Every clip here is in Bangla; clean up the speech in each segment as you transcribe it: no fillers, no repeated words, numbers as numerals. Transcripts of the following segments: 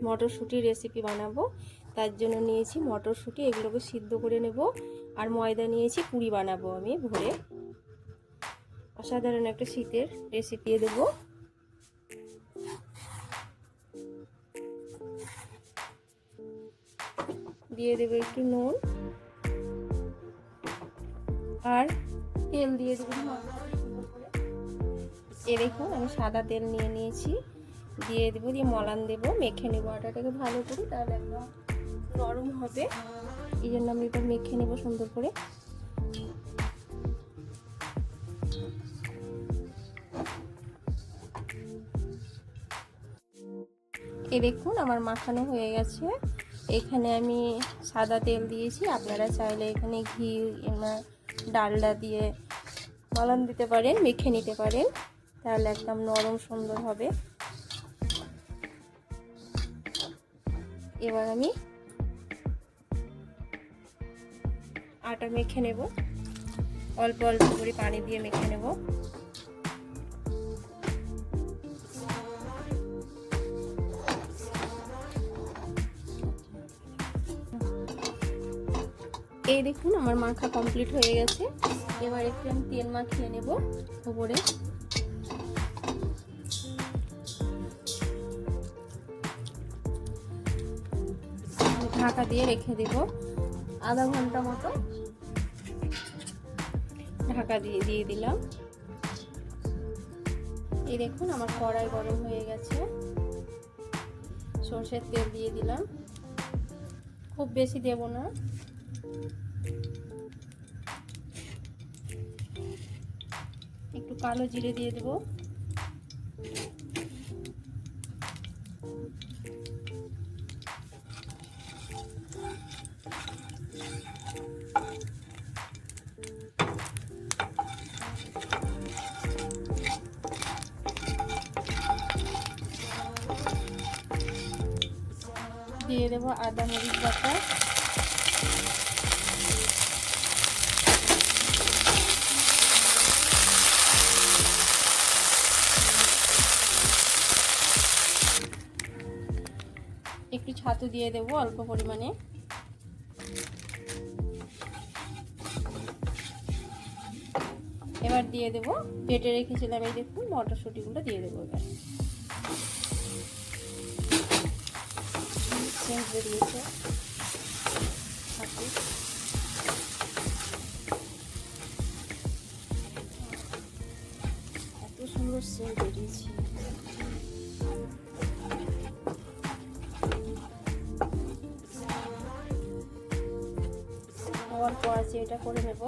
মটরশুঁটির রেসিপি বানাবো। তার জন্য নিয়েছি মটরশুঁটি, এগুলোকে সিদ্ধ করে নেব। আর ময়দা নিয়েছি, পুরি বানাবো আমি ভরে। অসাধারণ একটা শীতের রেসিপি দেবো। দিয়ে দেবো একটু নুন আর তেল দিয়ে দেবো। দেখুন আমি সাদা তেল নিয়ে নিয়েছি, দিয়ে দেবো, দিয়ে মলান দেবো, মেখে নেবো আটাটাকে ভালো করে, তাহলে একদম নরম হবে। এই জন্য আমি এটা মেখে নেবো সুন্দর করে। দেখুন আমার মাখানো হয়ে গেছে। এখানে আমি সাদা তেল দিয়েছি, আপনারা চাইলে এখানে ঘি ডালডা দিয়ে মলান দিতে পারেন, মেখে নিতে পারেন, তাহলে একদম নরম সুন্দর হবে। এবার আমি আটা মেখে নেব, অল্প অল্প করে পানি দিয়ে মেখে নেব। এই দেখুন আমার মাখা কমপ্লিট হয়ে গেছে। এবার একটু আমি তেল মাখিয়ে নেব উপরে। ঢাকা দিয়ে রেখে দেব আধা ঘন্টা মতো। ঢাকা দিয়ে দিলাম। এই দেখুন আমার কড়াই গরম হয়ে গেছে, সরষের তেল দিয়ে দিলাম, খুব বেশি দেব না। একটু কালো জিরে দিয়ে দেব। দিয়ে দেবো আদা মরিচ বাটা। একটু ছাতু দিয়ে দেবো অল্প পরিমাণে। এবার দিয়ে দেবো কেটে রেখেছিলাম, এই দেখুন মটরশুঁটিগুলো দিয়ে দেবো। এবার সেন্ট বেরিয়েছে, এত সুন্দর সেন্ট বেরিয়েছে। অল্প আছে, এটা করে নেব।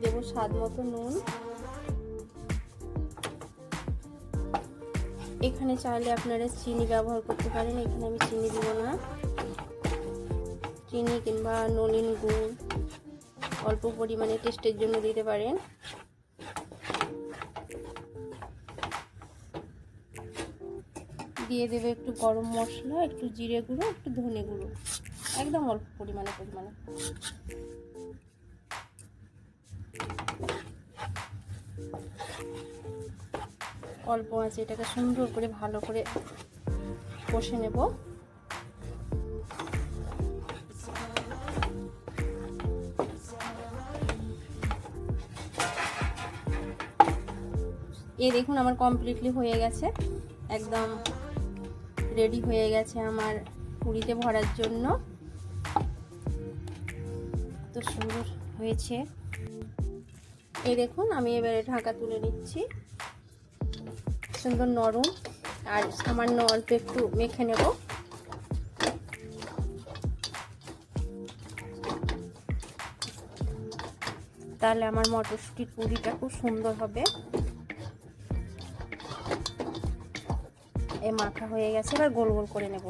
দেব স্বাদ মতো নুন। এখানে চাইলে আপনারা চিনি ব্যবহার করতে পারেন, এখানে আমি চিনি দিব না। চিনি কিংবা নলেন গুড় অল্প পরিমাণে টেস্টের জন্য দিতে পারেন। দিয়ে দেবে একটু গরম মশলা, একটু জিরে গুঁড়ো, একটু ধনে গুঁড়ো, একদম অল্প পরিমাণে। অল্প আছে, এটাকে সুন্দর করে ভালো করে কষে নেব। এই দেখুন আমার কমপ্লিটলি হয়ে গেছে, একদম রেডি হয়ে গেছে আমার পুরিতে ভরার জন্য। এত সুন্দর হয়েছে। এই দেখুন আমি এবারে ঢাকা তুলে নিচ্ছি। সুন্দর নরম, আর সামান্য অল্প একটু মেখে নেব। তাহলে আমার মটরশুঁটির পুরিটা খুব সুন্দর হবে। এই মাখা হয়ে গেছে, এবার গোল গোল করে নেব।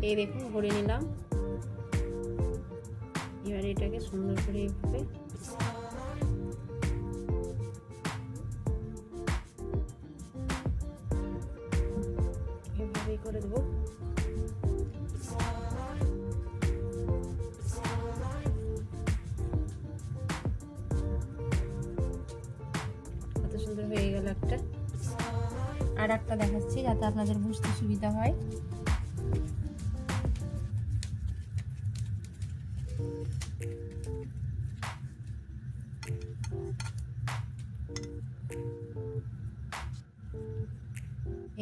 এই দেখুন ভরে নিলাম। এবার এটাকে সুন্দর করে এভাবেই করে দেবো। কত সুন্দর হয়ে গেল একটা। আর একটা দেখাচ্ছি যাতে আপনাদের বুঝতে সুবিধা হয়।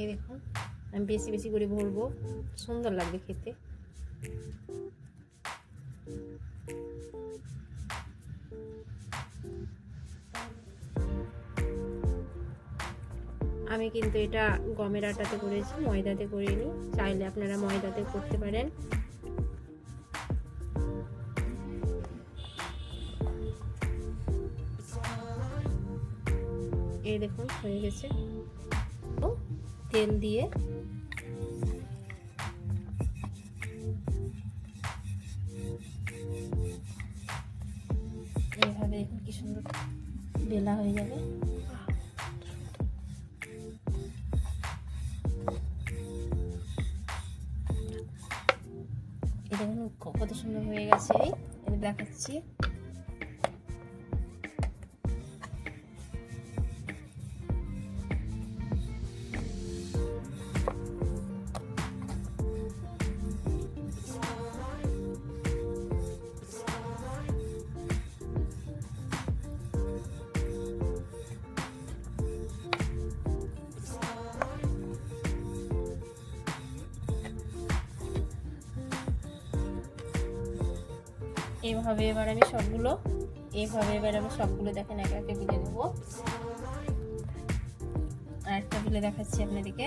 এই দেখুন, আমি বেশি বেশি করে ভরবো, সুন্দর লাগবে খেতে। আমি কিন্তু এটা গমের আটাতে করেছি, ময়দাতে করিনি। চাইলে আপনারা ময়দাতে করতে পারেন। এই দেখুন হয়ে গেছে। তেল দিয়ে এইভাবে দেখুন কি সুন্দর বেলা হয়ে যাবে। এই দেখুন কত সুন্দর হয়ে গেছে। এই দেখাচ্ছি। এইভাবে এবার আমি সবগুলো দেখেন একে একে বিলে নেব। আর একটা বিলে দেখাচ্ছি আপনাদেরকে।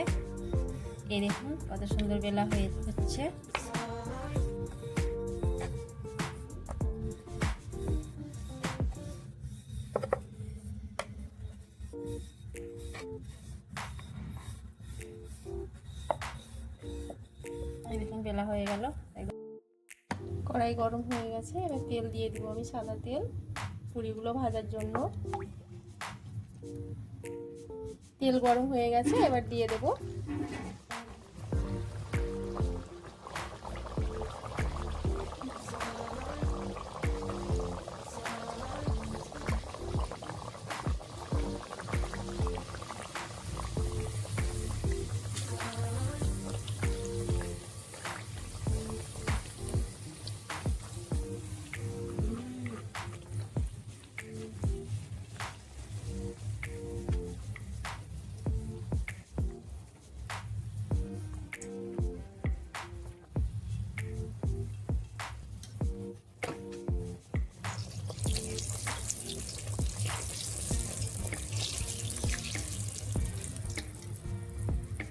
এই দেখুন কত সুন্দর বেলা হচ্ছে। এই দেখুন বেলা হয়ে গেল। কড়াই গরম হয়ে গেছে, এবার তেল দিয়ে দিব আমি, সাদা তেল, পুরিগুলো ভাজার জন্য। তেল গরম হয়ে গেছে, এবার দিয়ে দেব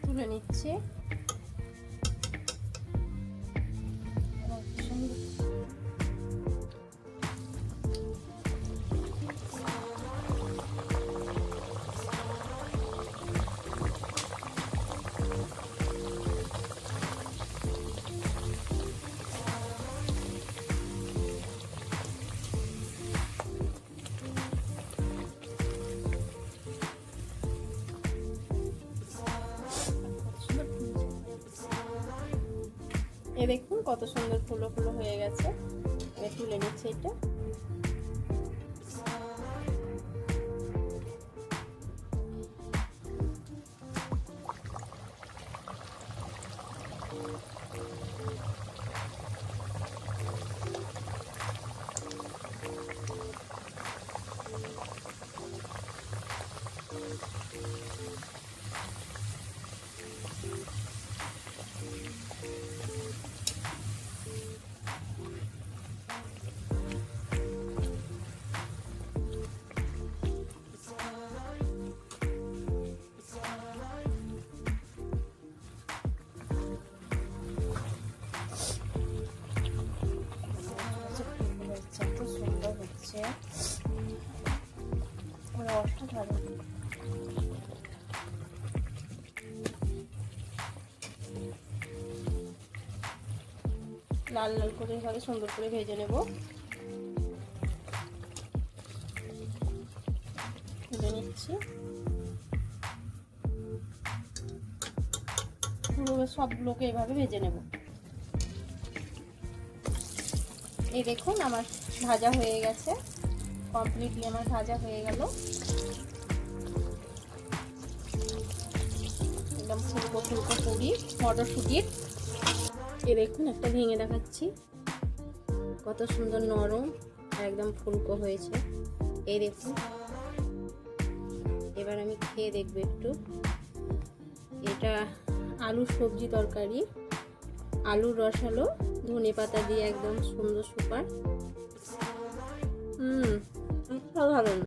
তুলে নিচ্ছি। এই দেখুন কত সুন্দর ফুলো ফুলো হয়ে গেছে। এবার তুলে নিচ্ছি এটা। রসটা ভালো। লাল লাল করে এভাবে সুন্দর করে ভেজে নেব। তুলে নিচ্ছি। সবগুলোকে এভাবে ভেজে নেব। এই দেখুন আমার ভাজা হয়ে গেছে, কমপ্লিটলি আমার ভাজা হয়ে গেল। একদম ফুলকো ফুলকো পুরি মটরশুঁটির। এই দেখুন একটা ভেঙে দেখাচ্ছি, কত সুন্দর নরম একদম ফুলকো হয়েছে। এই দেখুন, এবার আমি খেয়ে দেখবো একটু। এটা আলু সবজি তরকারি, আলুর রসালো, ধনেপাতা দিয়ে একদম সুন্দর সুপার। অসাধারণ।